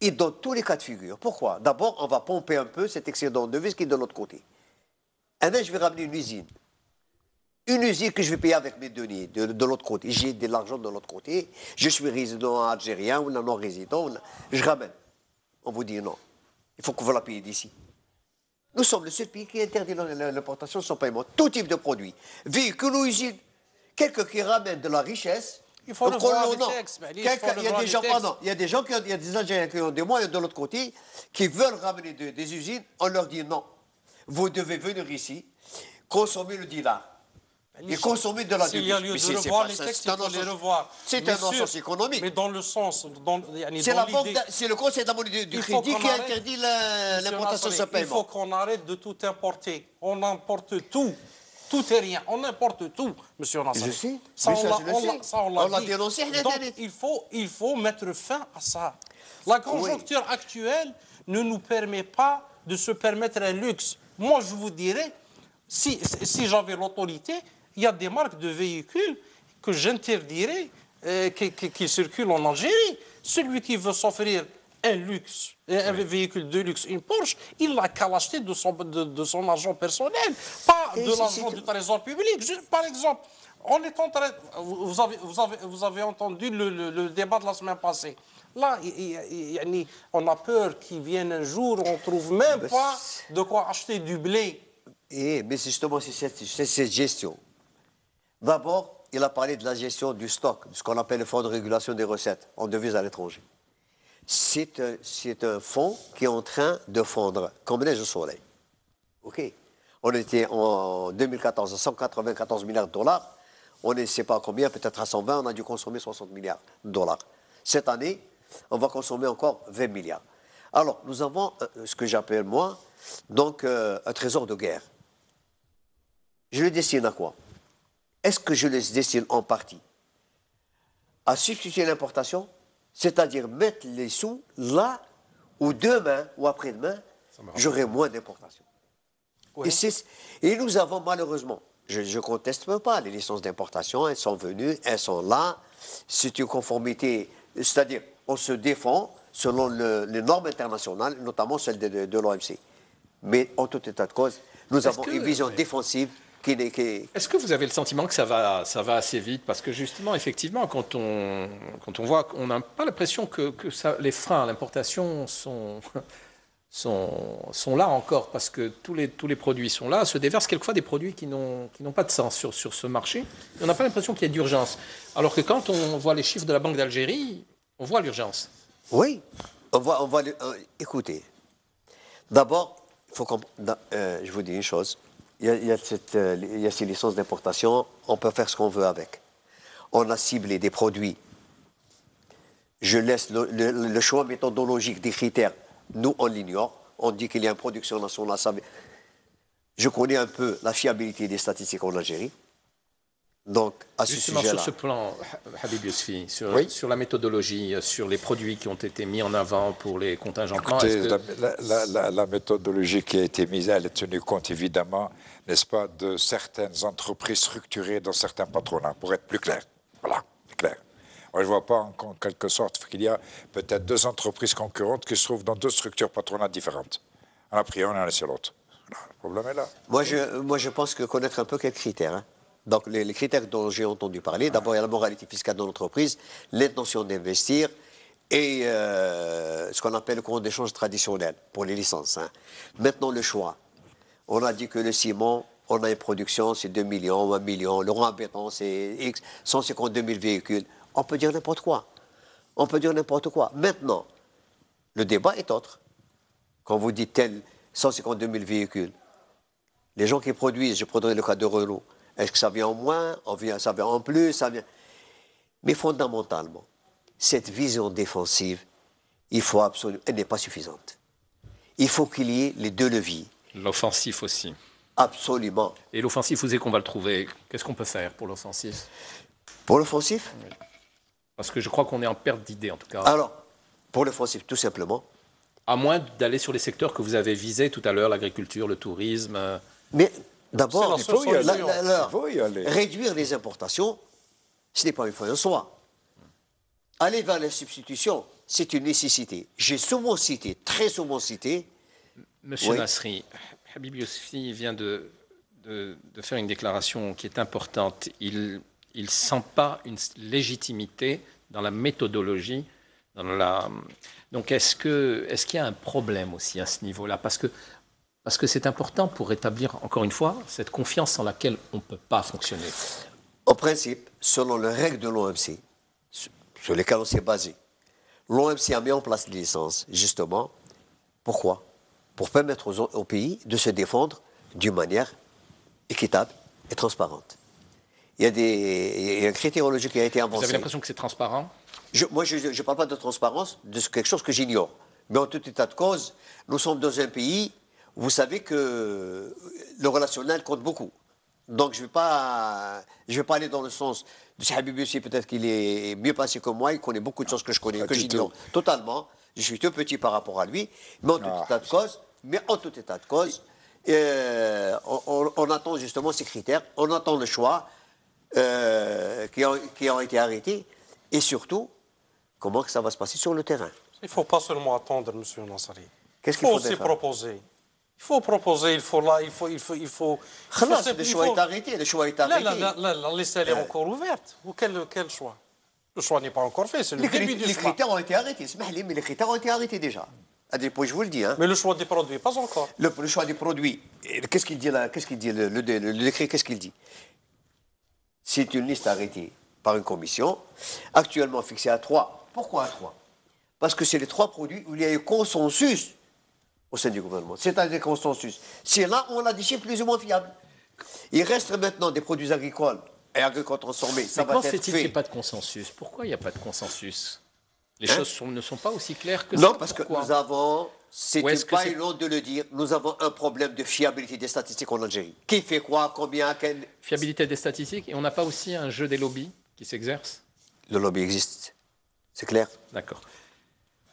Et dans tous les cas de figure. Pourquoi? D'abord, on va pomper un peu cet excédent de devise qui est de l'autre côté. Et là, je vais ramener une usine. Une usine que je vais payer avec mes deniers de l'autre côté. J'ai de l'argent de l'autre côté. Je suis résident algérien ou non-résident. Je ramène. On vous dit non. Il faut que vous la payiez d'ici. Nous sommes le seul pays qui interdit l'importation sans paiement. Tout type de produits. Véhicules ou usines. Quelqu'un qui ramène de la richesse. Il faut le voir les textes. Il y a des gens, il y a des Algériens qui ont des moyens de l'autre côté, qui veulent ramener des usines. On leur dit non. Vous devez venir ici, consommer le dinar. Et consommer de la devise. S'il y a lieu de revoir les textes, il faut les revoir. C'est un non-sens économique. Mais dans le sens... C'est le Conseil de la monnaie du crédit qui interdit l'importation sans paiement. Il faut qu'on arrête de tout importer. On importe tout. Tout et rien. On importe tout, monsieur Nassali. Je sais. Ça, on l'a dénoncé. Donc, il faut mettre fin à ça. La conjoncture actuelle ne nous permet pas de se permettre un luxe. Moi, je vous dirais, si j'avais l'autorité, il y a des marques de véhicules que j'interdirais qui circulent en Algérie. Celui qui veut s'offrir un luxe, un véhicule de luxe, une Porsche, il n'a qu'à l'acheter de son argent personnel, pas de l'argent du Trésor public. Par exemple, on est en train... Vous avez entendu le débat de la semaine passée. Là, on a peur qu'il vienne un jour, on ne trouve même pas de quoi acheter du blé. Mais justement, c'est cette gestion. D'abord, il a parlé de la gestion du stock, de ce qu'on appelle le fonds de régulation des recettes en devises à l'étranger. C'est un fonds qui est en train de fondre comme neige au soleil. OK. On était en 2014 à 194 milliards de dollars. On ne sait pas combien, peut-être à 120, on a dû consommer 60 milliards de dollars. Cette année, on va consommer encore 20 milliards. Alors, nous avons ce que j'appelle, moi, donc un trésor de guerre. Je le destine à quoi? Est-ce que je le destine en partie à substituer l'importation, c'est-à-dire mettre les sous là où demain ou après-demain, j'aurai moins d'importation? Oui. Et nous avons malheureusement, je ne conteste pas, les licences d'importation, elles sont venues, elles sont là. C'est une conformité, c'est-à-dire on se défend selon les normes internationales, notamment celles de l'OMC. Mais en tout état de cause, nous avons une vision défensive qui n'est... Est-ce que vous avez le sentiment que ça va assez vite? Parce que justement, effectivement, quand on voit, on n'a pas l'impression que les freins à l'importation sont là encore, parce que tous les produits sont là, se déversent quelquefois des produits qui n'ont pas de sens sur ce marché. Et on n'a pas l'impression qu'il y ait d'urgence. Alors que quand on voit les chiffres de la Banque d'Algérie, on voit l'urgence. Oui, écoutez, d'abord, je vous dis une chose, il y a ces licences d'importation, on peut faire ce qu'on veut avec. On a ciblé des produits. Je laisse le choix méthodologique des critères. Nous, on l'ignore. On dit qu'il y a une production nationale. Je connais un peu la fiabilité des statistiques en Algérie. Donc, à ce sujet-là... Justement, sur ce plan, Habib Youssfi, sur la méthodologie, sur les produits qui ont été mis en avant pour les contingentements... Écoutez, la méthodologie qui a été mise, elle est tenue compte, évidemment, n'est-ce pas, de certaines entreprises structurées dans certains patronats, pour être plus clair. Voilà, c'est clair. Moi, je ne vois pas en quelque sorte qu'il y a peut-être deux entreprises concurrentes qui se trouvent dans deux structures patronales différentes. On a pris un, on a laissé l'autre. Le problème est là. Moi, je pense que connaître un peu quelques critères. Hein. Donc, les critères dont j'ai entendu parler, d'abord, il y a la moralité fiscale de l'entreprise, l'intention d'investir et ce qu'on appelle le compte d'échange traditionnel pour les licences. Hein. Maintenant, le choix. On a dit que le ciment, on a une production, c'est 2 millions, 1 million. Le rang en béton, c'est X, 152 000 véhicules. On peut dire n'importe quoi. On peut dire n'importe quoi. Maintenant, le débat est autre. Quand vous dites tel 152 000 véhicules, les gens qui produisent, je prendrai le cas de Renault, est-ce que ça vient en moins, ça vient en plus, ça vient... Mais fondamentalement, cette vision défensive, elle n'est pas suffisante. Il faut qu'il y ait les deux leviers. L'offensif aussi. Absolument. Et l'offensif, vous savez qu'on va le trouver. Qu'est-ce qu'on peut faire pour l'offensif? Pour l'offensif? Oui. Parce que je crois qu'on est en perte d'idées, en tout cas. Alors, pour l'offensif, tout simplement. À moins d'aller sur les secteurs que vous avez visés tout à l'heure, l'agriculture, le tourisme. Mais d'abord, il faut y aller. Réduire les importations, ce n'est pas une fin en soi. Aller vers la substitution, c'est une nécessité. J'ai souvent cité, très souvent cité... Monsieur Nasri, Habib Youssfi vient de faire une déclaration qui est importante. Il ne sent pas une légitimité dans la méthodologie. Donc est-ce qu'il y a un problème aussi à ce niveau-là? Parce que c'est important pour rétablir, encore une fois, cette confiance sans laquelle on ne peut pas fonctionner. En principe, selon les règles de l'OMC, sur lesquelles on s'est basé, l'OMC a mis en place les licences, justement. Pourquoi? Pour permettre aux pays de se défendre d'une manière équitable et transparente. Il y a un critérologie qui a été avancé. Vous avez l'impression que c'est transparent? Moi, je ne parle pas de transparence, de quelque chose que j'ignore. Mais en tout état de cause, nous sommes dans un pays, vous savez que le relationnel compte beaucoup. Donc, je ne vais pas aller dans le sens de Habib Youssfi, peut-être qu'il est mieux passé que moi, il connaît beaucoup de choses que je connais, que j'ignore totalement. Je suis tout petit par rapport à lui, mais en tout état de cause, on attend justement ces critères, on attend le choix qui ont été arrêtés, et surtout, comment que ça va se passer sur le terrain. Il ne faut pas seulement attendre, M. Nassari. Qu'est-ce qu'il faut aussi proposer. Il faut proposer, il faut... Le choix est arrêté, le choix est arrêté. La liste, elle est encore ouverte. Quel choix? Le choix n'est pas encore fait, c'est le début du choix. Les critères ont été arrêtés, mais les critères ont été arrêtés déjà. À des points, je vous le dis. Hein. Mais le choix des produits, pas encore. Le choix des produits, qu'est-ce qu'il dit là? Qu'est-ce qu'il dit le décret, qu'est-ce qu'il dit? C'est une liste arrêtée par une commission, actuellement fixée à 3. Pourquoi à 3? Parce que c'est les 3 produits où il y a eu consensus au sein du gouvernement. C'est un des consensus. C'est là où on a des chiffres plus ou moins fiables. Il reste maintenant des produits agricoles et agricoles transformés. Ça Mais va comment être fait-il qu'il n'y ait fait. pas de consensus? Pourquoi il n'y a pas de consensus? Les Hein? choses ne sont pas aussi claires que ça. Non, parce que Pourquoi? nous avons, c'est Ou est-ce que pas c'est- une honte de le dire, nous avons un problème de fiabilité des statistiques en Algérie. Qui fait quoi, combien, quel... Fiabilité des statistiques, et on n'a pas aussi un jeu des lobbies qui s'exerce? Le lobby existe. C'est clair? D'accord.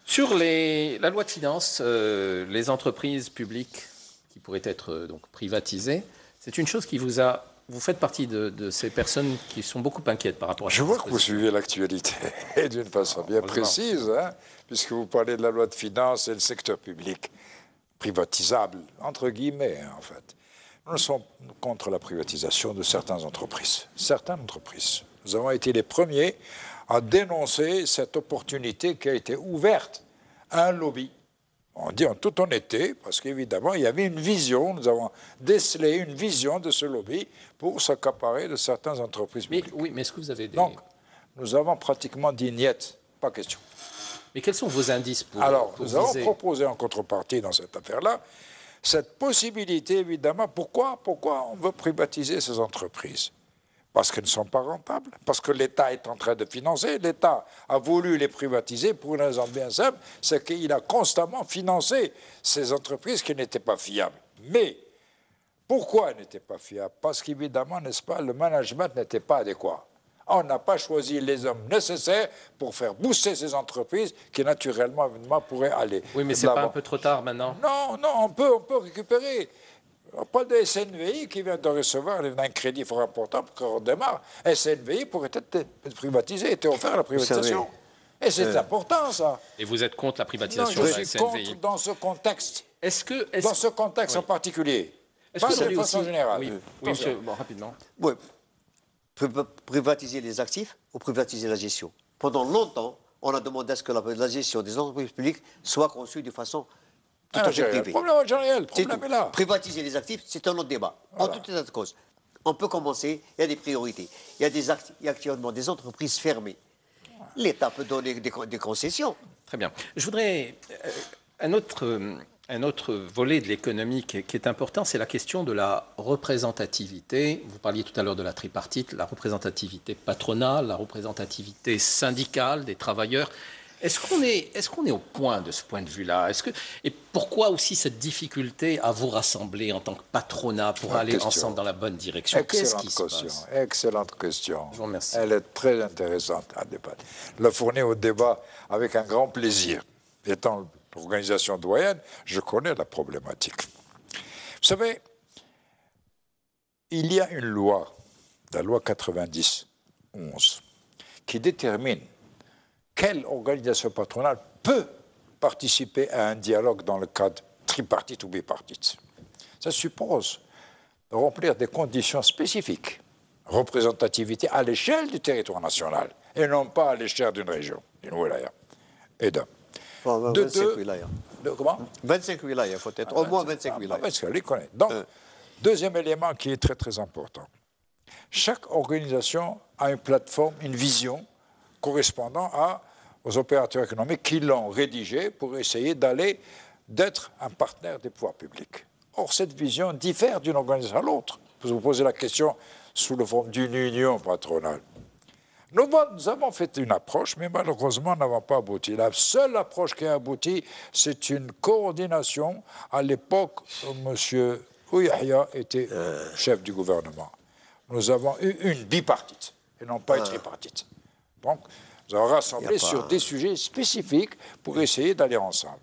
Sur la loi de finances, les entreprises publiques qui pourraient être donc privatisées, c'est une chose qui vous a... Vous faites partie de ces personnes qui sont beaucoup inquiètes par rapport à Je cette vois que vous disposition. suivez l'actualité d'une façon bien précise, hein, puisque vous parlez de la loi de finances et le secteur public privatisable, entre guillemets, hein, en fait. Nous sommes contre la privatisation de certaines entreprises. Certaines entreprises. Nous avons été les premiers à dénoncer cette opportunité qui a été ouverte à un lobby. On dit en toute honnêteté, parce qu'évidemment, il y avait une vision, nous avons décelé une vision de ce lobby pour s'accaparer de certaines entreprises Mais, publiques. oui, mais est-ce que vous avez des... Donc, nous avons pratiquement dit niet, pas question. Mais quels sont vos indices pour, Alors, pour nous avons viser- proposé en contrepartie dans cette affaire-là cette possibilité, évidemment. Pourquoi on veut privatiser ces entreprises? Parce qu'elles ne sont pas rentables, parce que l'État est en train de financer. L'État a voulu les privatiser pour une raison bien simple, c'est qu'il a constamment financé ces entreprises qui n'étaient pas fiables. Mais pourquoi elles n'étaient pas fiables? Parce qu'évidemment, n'est-ce pas, le management n'était pas adéquat. On n'a pas choisi les hommes nécessaires pour faire booster ces entreprises qui, naturellement, évidemment, pourraient aller. Oui, mais de c'est pas un l'avant. peu trop tard maintenant? Non, on peut récupérer. On parle de SNVI qui vient de recevoir un crédit fort important pour qu'on redémarre. SNVI pourrait être privatisé, était offert à la privatisation. Et c'est important, ça. Et vous êtes contre la Non, privatisation je de la suis SNVI? contre dans ce contexte. Est-ce Dans ce contexte oui. en particulier. est-ce Pas que de vous façon aussi... générale. Oui, oui, monsieur, bon, rapidement. Oui. Privatiser les actifs ou privatiser la gestion. Pendant longtemps, on a demandé à ce que la gestion des entreprises publiques soit conçue de façon tout à fait Le privée. problème algérien, le C'est problème tout. est là. Privatiser les actifs, c'est un autre débat. En tout état de cause. On peut commencer, il y a des priorités. Il y a il y a actuellement des entreprises fermées. L'État peut donner des concessions. Très bien. Je voudrais... un autre volet de l'économie qui est important, c'est la question de la représentativité. Vous parliez tout à l'heure de la tripartite, la représentativité patronale, la représentativité syndicale des travailleurs. Est-ce qu'on est au point de ce point de vue-là? Et pourquoi aussi cette difficulté à vous rassembler en tant que patronat pour aller question. ensemble dans la bonne direction? Qu'est-ce qui se question. passe? Excellente question. Je vous remercie. Elle est très intéressante à débattre. La fournir au débat avec un grand plaisir. Étant l'organisation doyenne, je connais la problématique. Vous savez, il y a une loi, la loi 90-11, qui détermine quelle organisation patronale peut participer à un dialogue dans le cadre tripartite ou bipartite. Ça suppose de remplir des conditions spécifiques. Représentativité à l'échelle du territoire national et non pas à l'échelle d'une région, d'une wilaya. Et d'un. Enfin, De 25 deux- wilayas. Comment 25 wilayas, il faut être au moins 25 wilayas. parce qu'elle les connaît. Donc, deuxième élément qui est très très important. Chaque organisation a une plateforme, une vision correspondant aux opérateurs économiques qui l'ont rédigée pour essayer d'être un partenaire des pouvoirs publics. Or, cette vision diffère d'une organisation à l'autre. Vous vous posez la question sous la forme d'une union patronale. Nous avons fait une approche, mais malheureusement, nous n'avons pas abouti. La seule approche qui a abouti, c'est une coordination. À l'époque, M. Ouyahia était chef du gouvernement. Nous avons eu une bipartite, et non pas une tripartite. Donc, nous avons rassemblé sur des sujets spécifiques pour essayer d'aller ensemble.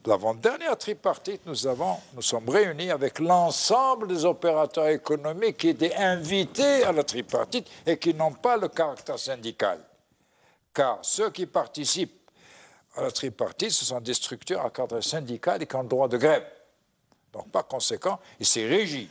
L'avant-dernière tripartite, nous sommes réunis avec l'ensemble des opérateurs économiques qui étaient invités à la tripartite et qui n'ont pas le caractère syndical. Car ceux qui participent à la tripartite, ce sont des structures à caractère syndical et qui ont le droit de grève. Donc, par conséquent, il s'est régi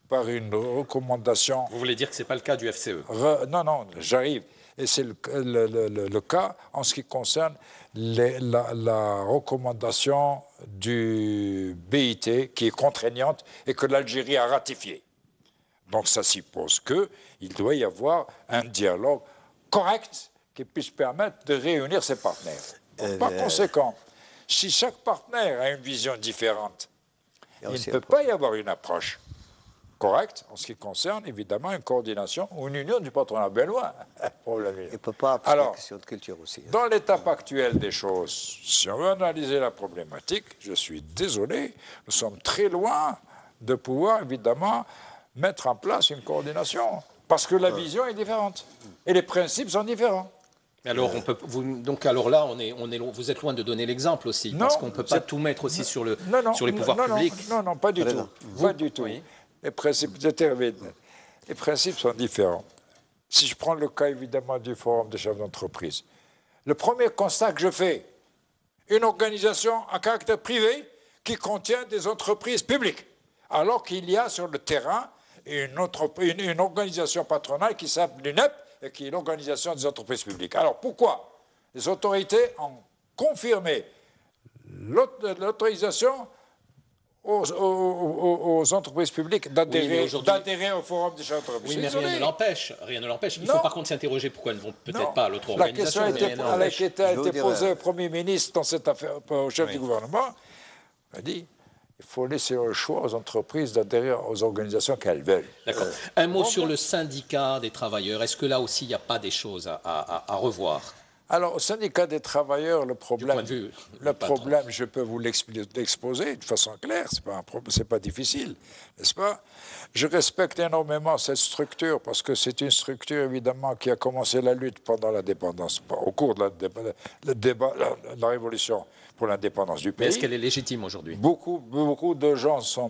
par une recommandation. Vous voulez dire que ce n'est pas le cas du FCE? Non, j'arrive. Et c'est le cas en ce qui concerne la recommandation du BIT qui est contraignante et que l'Algérie a ratifiée. Donc ça suppose qu'il doit y avoir un dialogue correct qui puisse permettre de réunir ses partenaires. Donc, par conséquent, Si chaque partenaire a une vision différente, il ne aussi peut pas y avoir une approche correcte en ce qui concerne évidemment une coordination ou une union du patronat. Ben loin, problème. Il ne peut pas avoir une question de culture aussi. Dans l'étape actuelle des choses, si on veut analyser la problématique, je suis désolé, nous sommes très loin de pouvoir évidemment mettre en place une coordination. Parce que la vision est différente et les principes sont différents. Mais alors, donc alors là, vous êtes loin de donner l'exemple aussi, Non, parce qu'on ne peut pas tout mettre aussi sur les pouvoirs publics. Non, pas du tout. Pas du tout. Oui. Les principes, je termine. Les principes sont différents. Si je prends le cas évidemment du Forum des chefs d'entreprise, le premier constat que je fais, une organisation à caractère privé qui contient des entreprises publiques, alors qu'il y a sur le terrain une organisation patronale qui s'appelle l'UNEP et qui est l'organisation des entreprises publiques. Alors pourquoi les autorités ont confirmé l'autorisation aux entreprises publiques d'adhérer au Forum des chefs d'entreprise? Oui, mais rien ne l'empêche. Il faut par contre s'interroger pourquoi elles ne vont peut-être pas à l'autre organisation. La question a été posée au Premier ministre dans cette affaire, au chef du gouvernement. Il a dit il faut laisser le choix aux entreprises d'adhérer aux organisations qu'elles veulent. D'accord. Un mot sur le syndicat des travailleurs. Est-ce que là aussi, il n'y a pas des choses à revoir? Alors, au syndicat des travailleurs, le problème, je peux vous l'exposer de façon claire, c'est pas difficile, n'est-ce pas? Je respecte énormément cette structure parce que c'est une structure, évidemment, qui a commencé la lutte pendant l'indépendance, au cours de la révolution pour l'indépendance du pays. Mais est-ce qu'elle est légitime aujourd'hui? Beaucoup de gens sont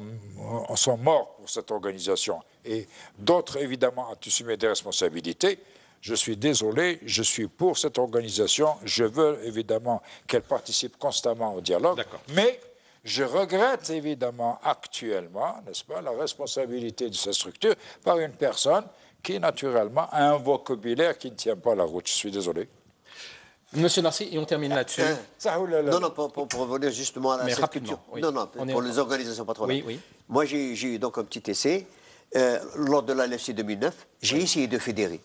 morts pour cette organisation et d'autres, évidemment, ont assumé des responsabilités. Je suis désolé, je suis pour cette organisation. Je veux évidemment qu'elle participe constamment au dialogue. Mais je regrette évidemment actuellement, n'est-ce pas, la responsabilité de cette structure par une personne qui, naturellement, a un vocabulaire qui ne tient pas la route. Je suis désolé. Monsieur Narcy, et on termine là-dessus. Non, pour revenir justement à cette culture. Oui. Non, pour les organisations patronales. Oui. Moi, j'ai eu donc un petit essai. Lors de la LFC 2009, j'ai essayé de fédérer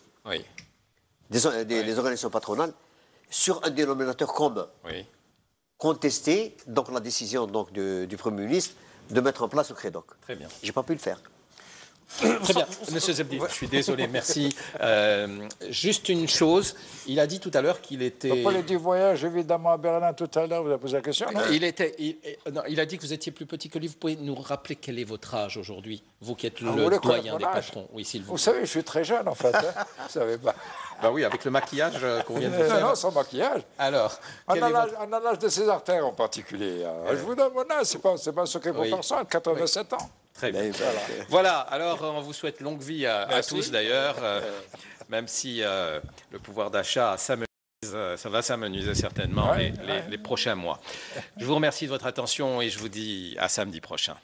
des organisations patronales sur un dénominateur commun. Contester donc, la décision donc, du Premier ministre de mettre en place le CREDOC. Très bien. Je n'ai pas pu le faire. Très bien. Monsieur Zebdi, je suis désolé, merci. Juste une chose, il a dit tout à l'heure qu'il était... On parlait du voyage, évidemment, à Berlin tout à l'heure, vous avez posé la question, non? Il a dit que vous étiez plus petit que lui. Vous pouvez nous rappeler quel est votre âge aujourd'hui? Vous qui êtes le doyen des patrons. Oui, s'il vous plaît. Vous savez, je suis très jeune, en fait. Hein. Vous savez pas. Ben oui, avec le maquillage qu'on vient de faire. Non, sans maquillage. Alors, on a l'âge de ces artères en particulier. Je vous donne mon âge, c'est pas un secret pour personne, 87 ans. Très bien. Voilà, alors on vous souhaite longue vie à tous d'ailleurs, même si le pouvoir d'achat ça va s'amenuiser certainement les prochains mois. Je vous remercie de votre attention et je vous dis à samedi prochain.